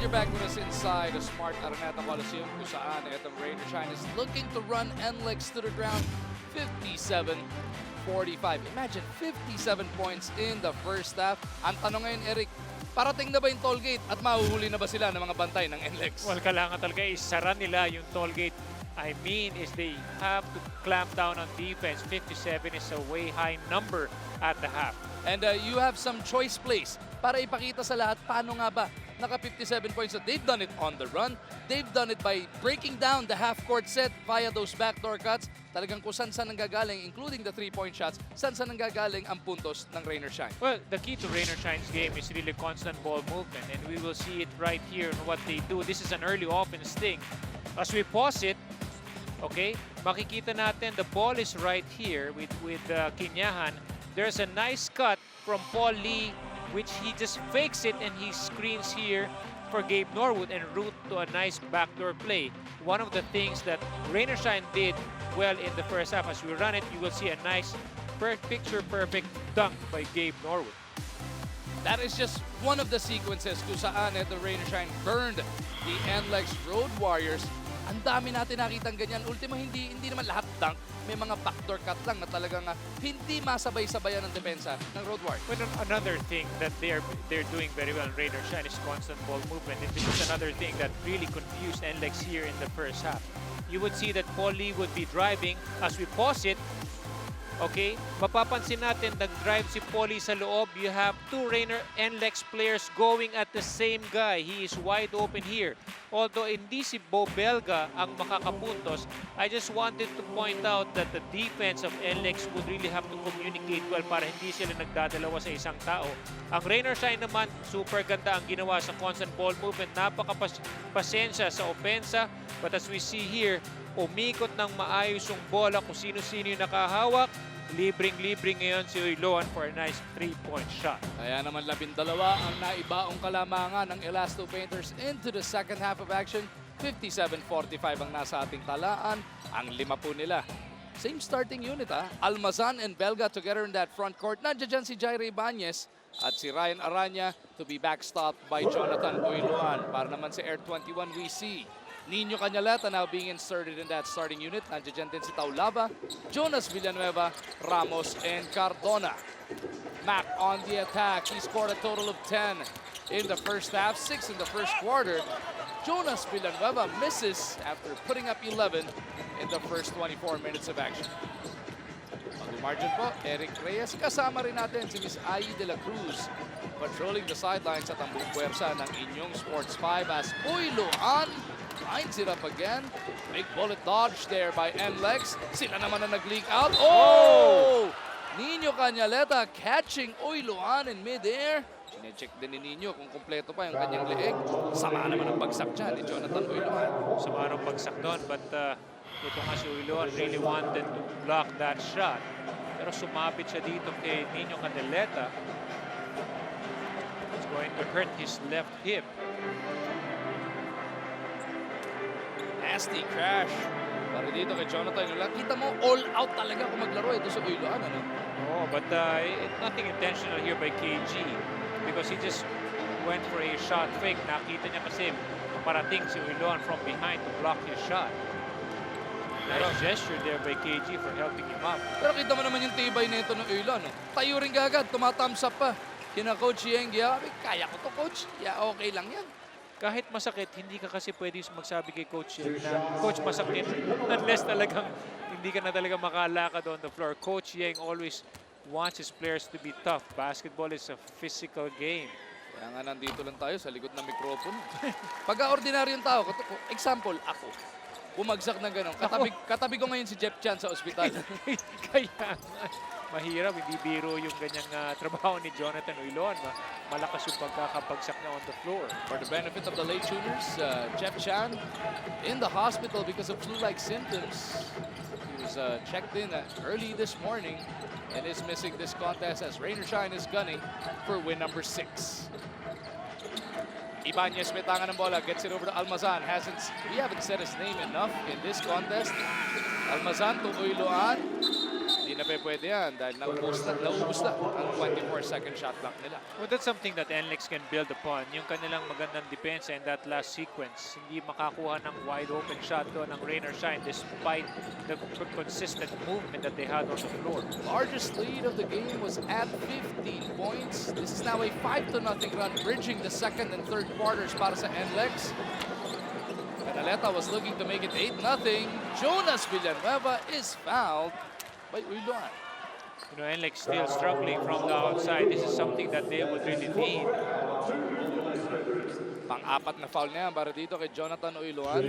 you're back with us inside the Smart Araneta Coliseum kung saan itong Rainer Shine is looking to run NLEX to the ground 57-45. Imagine 57 points in the first half. Ang tanong ngayon, Eric, parating na ba yung toll gate at mahuhuli na ba sila ng mga bantay ng NLEX? Well, kailangan talaga isara nila yung toll gate. I mean is they have to clamp down on defense. 57 is a way high number at the half. And you have some choice plays para ipakita sa lahat paano nga ba naka 57 points. So they've done it on the run. They've done it by breaking down the half-court set via those backdoor cuts. Talagang kung saan-saan nanggagaling, including the three-point shots, saan-saan nanggagaling ang puntos ng Rainer Shine. Well, the key to Rainer Shine's game is really constant ball movement, and we will see it right here in what they do. This is an early offense thing. As we pause it, okay, makikita natin the ball is right here with Kinyahan. There's a nice cut from Paul Lee, which he just fakes it and he screens here for Gabe Norwood and route to a nice backdoor play. One of the things that Rainer Shine did well in the first half, as we run it, you will see a nice picture-perfect dunk by Gabe Norwood. That is just one of the sequences kung saan the Rainer Shine burned the NLEX Road Warriors. Ang dami natin nakitang ganyan. Ultimo, hindi naman lahat dunk. May mga backdoor cut lang na talagang hindi masabay-sabayan ng depensa ng Road Warriors. But another thing that they're doing very well in Rainer Shine is constant ball movement. And this is another thing that really confused NLEX here in the first half. You would see that Paul Lee would be driving. As we pause it, okay, mapapansin natin nag-drive si Paul Lee sa loob. You have two Rainer NLEX players going at the same guy. He is wide open here. Although hindi si Bo Belga ang makakapuntos, I just wanted to point out that the defense of NLEX would really have to communicate well para hindi sila nagdadalawa sa isang tao. Ang Rainer Shine naman, super ganda ang ginawa sa constant ball movement. Napaka-pasensya sa opensa. But as we see here, umikot ng maayos yung bola kung sino-sino yung nakahawak. Libreng-libre ngayon si Uiloan for a nice three-point shot. Kaya naman 12 ang naibaong kalamangan ng Elasto Painters into the second half of action. 57-45 ang nasa ating talaan. Ang 5 po nila. Same starting unit Almazan and Belga together in that front court. Nandiyan dyan si Jaire Ibanez at si Ryan Aranya to be backstopped by Jonathan Uiloan. Para naman si Air 21 we see Nino Cañaleta now being inserted in that starting unit. Nandiyan din si Taulava, Jonas Villanueva, Ramos, and Cardona. Mac on the attack. He scored a total of 10 in the first half, 6 in the first quarter. Jonas Villanueva misses after putting up 11 in the first 24 minutes of action. Margin po, Eric Reyes. Kasama rin natin si Miss Ai de la Cruz patrolling the sidelines at ang buong puwersa ng inyong Sports 5 as Uiloan lines it up again. Big bullet dodge there by NLEX. Sila naman na nag-leak out. Oh! Nino Cañaleta catching Uiloan in mid-air. Sinecheck din ni Nino kung kumpleto pa yung kanyang leeg. Sama naman ang bagsak dyan ni Jonathan Uiloan. Sama ng bagsak doon, but ito nga si Uiloan really wanted to block that shot. Pero sumapit siya dito kay Nino Cañaleta. It's going to hurt his left hip. Nasty crash para dito kay Jonathan Uiloan. Kita mo, all out talaga kung maglaro ito sa Uiloan. Oh, but nothing intentional here by KG because he just went for a shot fake. Nakita niya kasi parating si Uiloan from behind to block his shot. Nice gesture there by KG for helping him up. Pero kita mo naman yung tibay nito ng Uiloan. Tayo rin agad, tumatams up pa. Kina Coach Yengi, kaya ko to Coach. Yeah, okay lang yan. Kahit masakit, hindi ka kasi pwede magsabi kay Coach Yang na, Coach, masakit. Unless talagang hindi ka na talaga makalakad on the floor. Coach Yang always wants his players to be tough. Basketball is a physical game. Kaya nga nandito lang tayo sa likod ng mikropono. Pagka-ordinaryong tao, example, ako. Bumagsak na gano'n. Katabi ko ngayon si Jeff Chan sa ospital. Kaya mahirap, hindi biro yung ganyang trabaho ni Jonathan Uiloan. Malakas yung pagkakabagsak na on the floor. For the benefit of the late tuners, Jeff Chan in the hospital because of flu-like symptoms. He was checked in early this morning and is missing this contest as Rainer Shine is gunning for win number 6. Ibanez may tangan ng bola, gets it over to Almazan. We haven't said his name enough in this contest. Almazan to Uiloan. Hindi Hindi na pwede yan dahil naubos na ang 24-second shot clock nila. Well, that's something that NLEX can build upon. Yung kanilang magandang depensa in that last sequence. Hindi makakuha ng wide open shot doon ng rain or shine despite the consistent movement that they had on the floor. Largest lead of the game was at 15 points. This is now a 5-0 run, bridging the second and third quarters para sa NLEX. Canaleta was looking to make it 8-0. Jonas Villanueva is fouled by Uiluan. You know, NLEX still struggling from the outside. This is something that they would really need. Pang-apat na foul na yan para dito kay Jonathan Uiluan.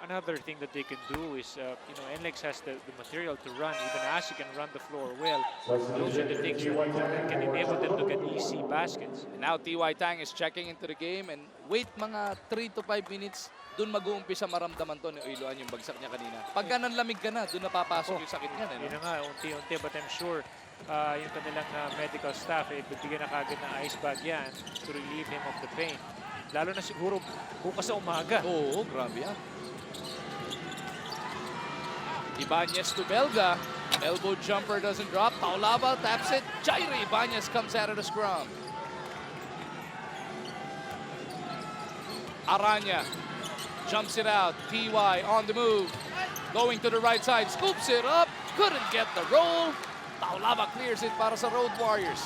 Another thing that they can do is, you know, NLEX has the material to run. Even as you can run the floor well. Those are the things that can enable them to get easy baskets. And now T.Y. Tang is checking into the game and wait mga 3 to 5 minutes. Doon mag-uumpisa maramdaman to ni Uiluan yung bagsak niya kanina. Pagka nanlamig ka na, doon napapasok yung sakit niya. Yun na nga, unti-unti. But I'm sure yung kanilang medical staff, bibigyan na kagad ng ice bag yan to relieve him of the pain. Lalo na siguro bukas sa umaga. Oo, grabe yan. Ibanez to Belga. Elbow jumper doesn't drop. Paulaba taps it. Jairo Ibanez comes out of the scrum. Aranya jumps it out. TY on the move. Going to the right side. Scoops it up. Couldn't get the roll. Paulaba clears it para sa Road Warriors.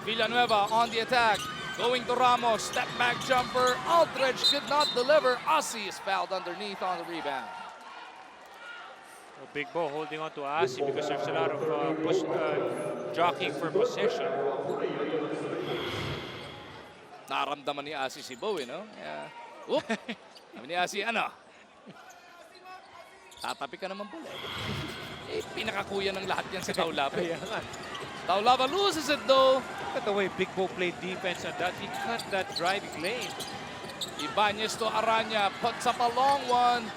Villanueva on the attack. Going to Ramos. Step back jumper. Aldridge could not deliver. Asi is fouled underneath on the rebound. Big Bo holding on to Asi because there's a lot of jockeying for possession. Naramdaman ni Asi si Bo, no? Yeah. Oop! Sabi ni Asi, ano? Tatapi ka naman pala. Pinakakuya ng lahat yan sa Taulaba. Taulaba loses it though. Look at the way Big Bo played defense on that. He cut that driving lane. Ibanez to Aranya. Puts up a long one.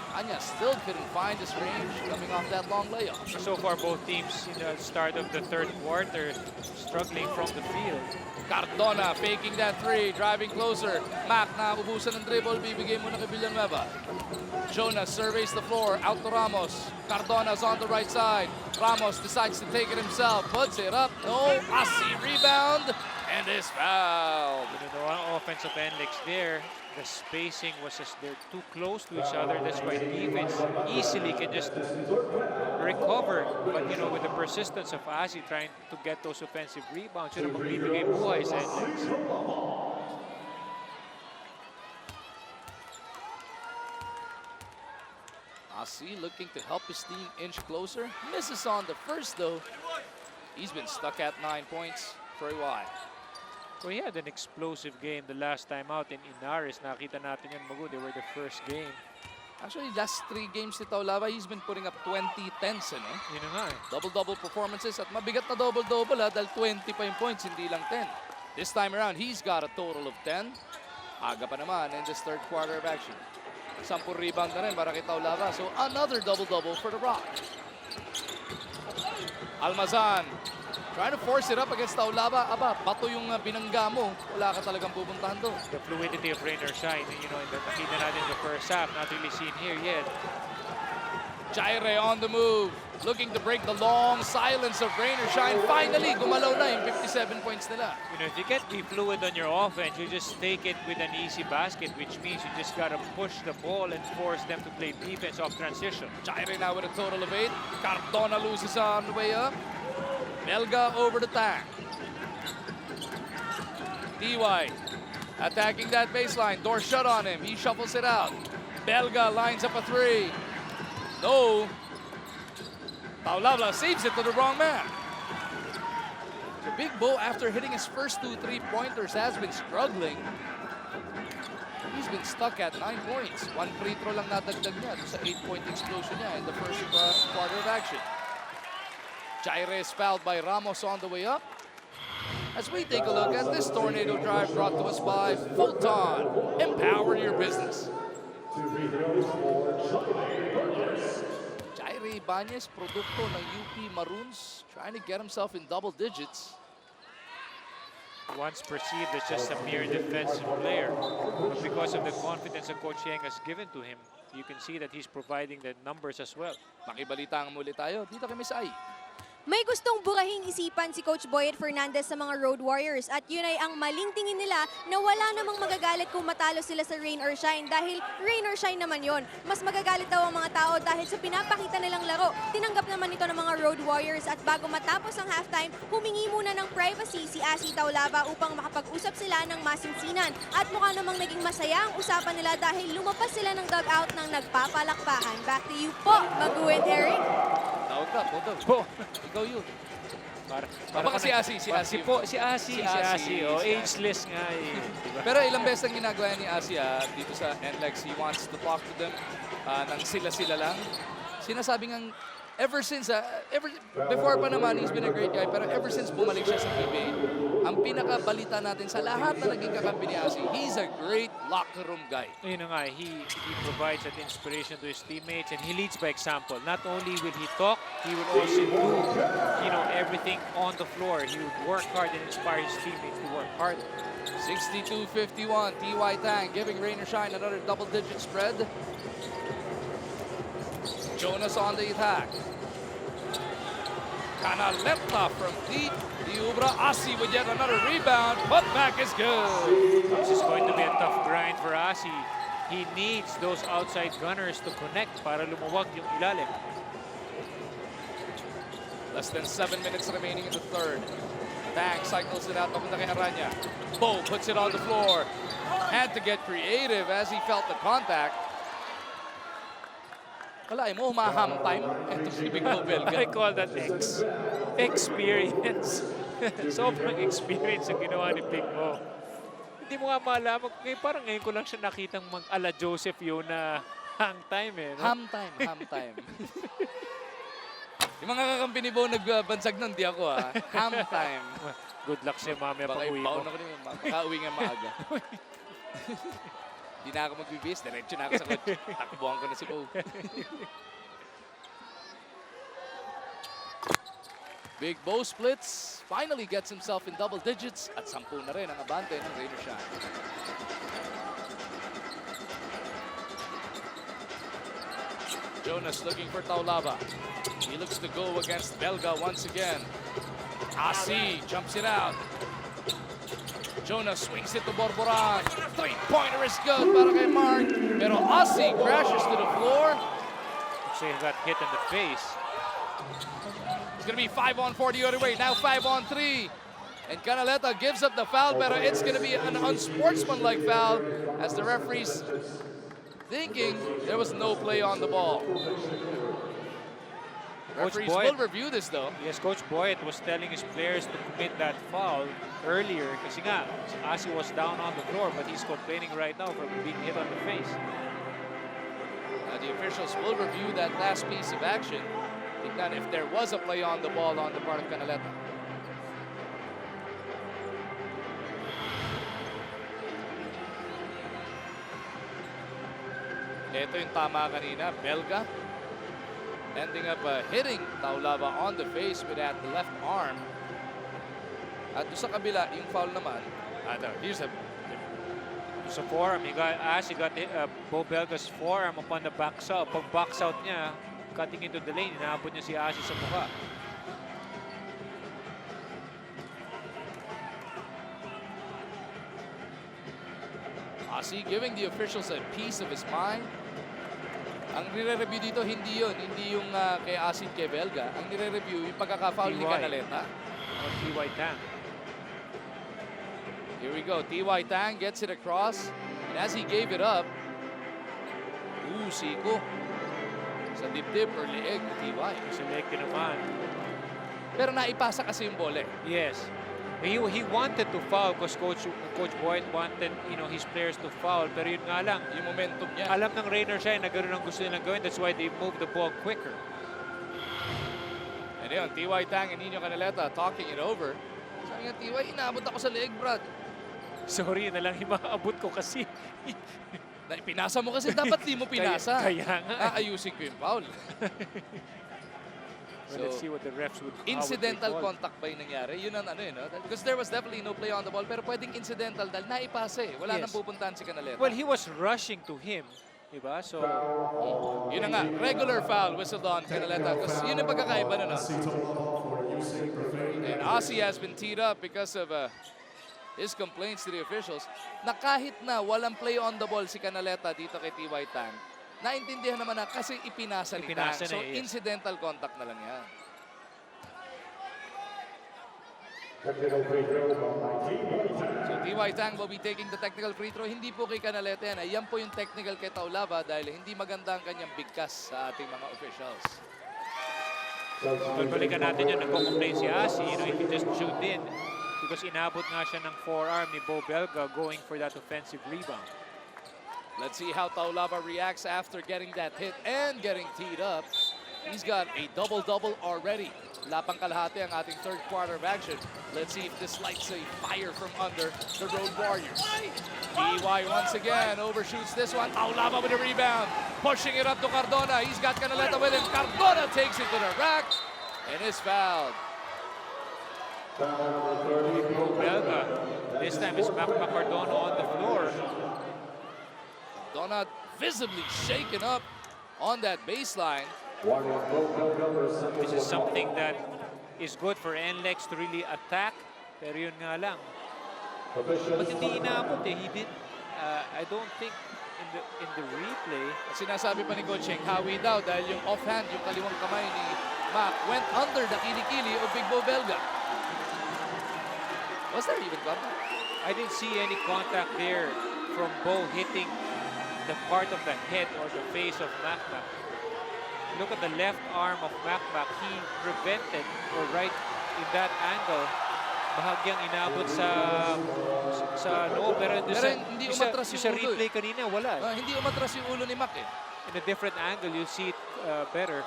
Anya still couldn't find his range coming off that long layup. So far, both teams in the start of the third quarter struggling from the field. Cardona faking that three, driving closer. Mac na ubusan ng dribble, bibigay muna kay Villanueva. Jonas surveys the floor, out to Ramos. Cardona's on the right side. Ramos decides to take it himself, puts it up. No, Asi rebound and is fouled. You know, the offense of NLEX there, the spacing was just, they're too close to each other. That's why defense easily can just recover. But you know, with the persistence of Asi trying to get those offensive rebounds, yun ang magbibigay buhay sa NLEX. Asi looking to help his team inch closer. Misses on the first though. He's been stuck at 9 points for a while. Well, he had an explosive game the last time out in Inares. Nakita natin yun, Magu. They were the first game. Actually, last 3 games ni Taulaba, he's been putting up 20 10s, eh, no? Yun na nga eh. Double-double performances at mabigat na double-double dahil 20 pa yung points, hindi lang 10. This time around, he's got a total of 10. Aga pa naman in this third quarter of action. 10 rebound na rin para kay Taulaba. So another double-double for the Rock. Almazan trying to force it up against Taulaba. Aba, bato yung binangga mo. Wala ka talagang pupuntahan doon. The fluidity of rain or shine, you know, nakita natin in the first half, not really seen here yet. Jaire on the move. Looking to break the long silence of rain or shine. Finally, gumalaw na yung 57 points nila. You know, if you get be fluid on your offense, you just take it with an easy basket, which means you just gotta push the ball and force them to play defense off transition. Jaire now with a total of 8. Cardona loses on the way up. Belga over the tank. DY attacking that baseline. Door shut on him. He shuffles it out. Belga lines up a 3. No. Taulaba saves it to the wrong man. The Big Bo, after hitting his first 2 3-pointers, has been struggling. He's been stuck at 9 points. 1 free throw lang nadagdag niya sa 8-point explosion niya in the first quarter of action. Jaire is fouled by Ramos on the way up. As we take a look at this tornado drive brought to us by Fulton. Empower your business. Jaire Ibanez, produkto ng UP Maroons, trying to get himself in double digits. once perceived as just a mere defensive player. But because of the confidence that Coach Yang has given to him, you can see that he's providing the numbers as well. Makibalitaan muli tayo dito kay Miss Ai. May gustong burahing isipan si Coach Boyet Fernandez sa mga Road Warriors at yun ay ang maling tingin nila na wala namang magagalit kung matalo sila sa rain or shine dahil rain or shine naman yon. Mas magagalit daw ang mga tao dahil sa pinapakita nilang laro. Tinanggap naman ito ng mga Road Warriors at bago matapos ang halftime, humingi muna ng privacy si Asi Taulava upang makapag-usap sila ng masinsinan. At mukha namang naging masaya ang usapan nila dahil lumabas sila ng dugout ng nagpapalakpakan. Back to you po, Magu and Eric. Tawag ka, Po. Ikaw yun. Para si Asi, si Asi. Si Asi. Oh, ageless nga eh. Diba? Pero ilang beses ang ginagawa ni Asi dito sa NLEX. He wants to talk to them nang sila-sila lang. Sinasabi ngang ever since, before pa naman, he's been a great guy, pero ever since bumalik siya sa PBA, ang pinakabalita natin sa lahat na naging kakampi ni Asi, he's a great locker room guy. Yun na nga, he provides that inspiration to his teammates and he leads by example. Not only will he talk, he will also do, everything on the floor. He would work hard and inspire his teammates to work hard. 62-51, T.Y. Tang giving rain or shine another double-digit spread. Jonas on the attack. Canaleta from deep. Diubra Asi with yet another rebound. Put back is good. This is going to be a tough grind for Asi. He needs those outside gunners to connect para lumuwag yung ilalim. Less than 7 minutes remaining in the third. Tang cycles it out papunta kay Aranya. Bo puts it on the floor. Had to get creative as he felt the contact. Kalahin mo, humaham time. Ito si Big Belga. I call that experience. Sobrang experience ang ginawa ni Big Mo. Hindi mo nga malaman. Parang ngayon ko lang siya nakitang mag-ala Joseph yun na hang time eh. No? Ham time. Yung mga kakampi ni Bo nagbansag nun, di ako Ham time. Good luck siya mamaya pag uwi mo. Baka makauwi nga maaga. Hindi na ako magbibis, diretso na ako sa kotse. Takbuhan ko na si Bo. Big Bo splits, finally gets himself in double digits at 10 na rin ang abante ng rain or shine. Jonas looking for Taulava. He looks to go against Belga once again. Asi jumps it out. Jonas swings it to Borboran. Three-pointer is good para kay Mark. Pero Asi crashes to the floor. So he got hit in the face. It's going to be 5-on-4 the other way. Now 5-on-3. And Canaleta gives up the foul, pero it's going to be an unsportsmanlike foul as the referee's thinking there was no play on the ball. Referees will review this though. Yes, Coach Boyet was telling his players to commit that foul earlier kasi nga, Asi was down on the floor but he's complaining right now for being hit on the face. The officials will review that last piece of action. Tignan if there was a play on the ball on the part of Canaleta. Ito yung tama kanina, Belga. Ending up hitting Taulava on the face with that left arm. At doon sa kabila, yung foul naman, here's a... Sa forearm, he got Bo Belga's forearm upon the back out. Pag box out niya, cutting into the lane, inaabot niya si Asi sa mukha. Asi giving the officials a piece of his mind. Ang nire-review dito, hindi yun. Hindi yung kay Asi kay Belga. Ang nire-review, yung pagkaka-foul ni Canaleta. T.Y. Tang. Here we go. T.Y. Tang gets it across. And as he gave it up, Siko. Sa dibdib or leeg ni T.Y. Sa leeg naman. Pero naipasa kasi yung bola. Yes. He wanted to foul because Coach Boyd wanted his players to foul. Pero yun nga lang, Yung momentum niya. alam ng Rainer siya na gano'n ang gusto nilang gawin. That's why they moved the ball quicker. And yun, T.Y. Tang and Nino Canaleta talking it over. Sabi nga, T.Y., inaabot ako sa leeg, Brad. Sorry na lang imaabot ko kasi. Pinasa mo kasi dapat di mo pinasa. Kaya nga. Aayusin ko yung foul. Well, let's see what the refs would Incidental how would they call. contact ba yung nangyari? Yun ang ano no? Because there was definitely no play on the ball, pero pwedeng incidental dahil naipasa eh. Wala Yes. nang pupuntahan si Canaleta. Well, he was rushing to him, diba? So, Yun na nga, regular foul whistled on Canaleta. Because yun ang pagkakaiba na, no? And Aussie has been teed up because of his complaints to the officials na kahit na walang play on the ball si Canaleta dito kay T.Y. Tang, naintindihan naman na kasi ipinasa ni Tang. Ipinasa na So, eh, yes. incidental contact na lang yan. So, T.Y. Tang will be taking the technical free throw. Hindi po kay Canaleta yan. Yan po yung technical kay Taulava dahil hindi maganda ang kanyang bigkas sa ating mga officials. balikan natin yun, nagko-complain si Asi, you know, if he just shoot in, because inabot nga siya ng forearm ni Bo Belga going for that offensive rebound. Let's see how Taulava reacts after getting that hit and getting teed up. He's got a double-double already. Lapang kalahati ang ating third quarter of action. Let's see if this lights a fire from under the Road Warriors. T.Y. once again overshoots this one. Taulava with a rebound. Pushing it up to Cardona. He's got Canaleta with him. Cardona takes it to the rack and is fouled. Belga, this time is Cardona on the floor. Cardona visibly shaken up on that baseline. This is something that is good for NLEX to really attack. Pero yun nga lang. But hindi inaabot eh. He did, I don't think in the replay. Sinasabi pa ni Coach Cheng, hawi daw dahil yung offhand, yung kaliwang kamay ni Mac went under the kilikili of Big Bo Belga. Was there even contact? I didn't see any contact there from Bo hitting the part of the head or the face of Mac. Look at the left arm of Mac. He prevented, or right in that angle, bahagyang inabot sa loob. Pero hindi umatras yung sa ulo replay kanina, wala. Hindi umatras yung ulo ni Mac eh. In a different angle, you'll see it better.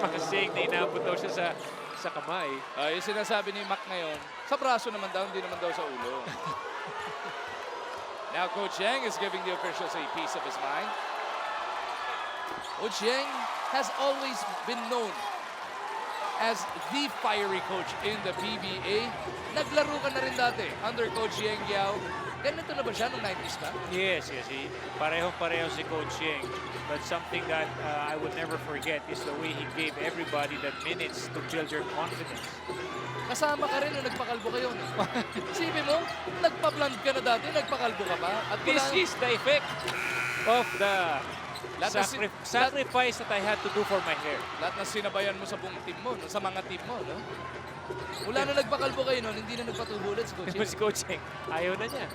Mac saying na inabot daw siya sa kamay. Yung sinasabi ni Mac ngayon, sa braso naman daw, hindi naman daw sa ulo. Now Coach Yang is giving the officials a piece of his mind. Coach Yang has always been known as the fiery coach in the PBA. Naglaro ka na rin dati under Coach Yang Yao. Ganito na ba siya nung 90s pa? Yes. Pareho si Coach Yang. But something that I would never forget is the way he gave everybody the minutes to build their confidence. Kasama ka rin nung nagpakalbo kayo. No? Isipin mo, nagpa-blonde ka na dati, nagpakalbo ka pa. At This is the effect of the sacrifice that I had to do for my hair. Lahat na sinabayan mo sa buong team mo, no? Sa mga team mo. No? Mula na nagpakalbo kayo noon, hindi na nagpatubulit si Coach Yang. Si Coach Yang, ayaw na niya.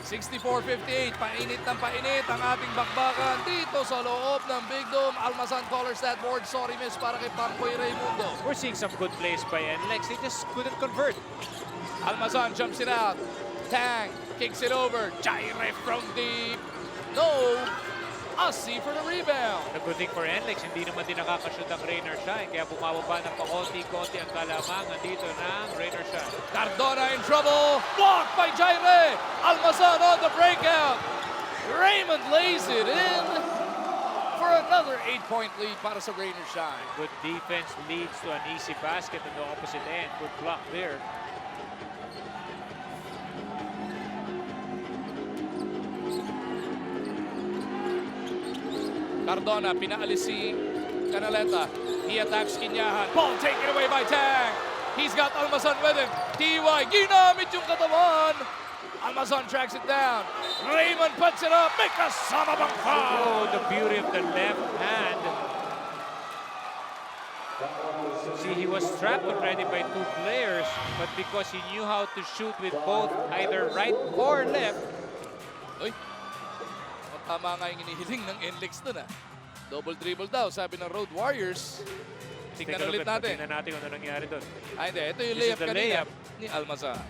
64-58, painit ng painit ang ating bakbakan dito sa loob ng Big Dome. Almazan colors that board. Sorry miss para kay Pampoy Raimundo. We're seeing some good plays by NLEX. They just couldn't convert. Almazan jumps it out. Tang kicks it over. Jaire from deep. No. Asi for the rebound. The good thing for NLEX, hindi naman din nakakashoot ang Rainer Shine. Kaya bumababa ng pakonti-konti ang kalamangan dito ng Rainer Shine. Cardona in trouble. Blocked by Jaire. Almazan on the breakout. Raymond lays it in for another 8-point lead para sa Rainer Shine. Good defense leads to an easy basket on the opposite end. Good block there. Cardona, pinaalis si Canaleta. He attacks Kinyahan. Ball taken away by Tang. He's got Almazan with him. T.Y. ginamit yung katawan. Almazan tracks it down. Raymond puts it up. May kasama bang foul? Oh, the beauty of the left hand. See, he was trapped already by two players, but because he knew how to shoot with both either right or left. Uy, tama nga yung inihiling ng NLEX dun ah. Double dribble daw, sabi ng Road Warriors. Tingnan ulit natin. Tingnan natin kung ano nangyari doon. Hindi. Ito yung This is layup the kanina layup. ni Almazan.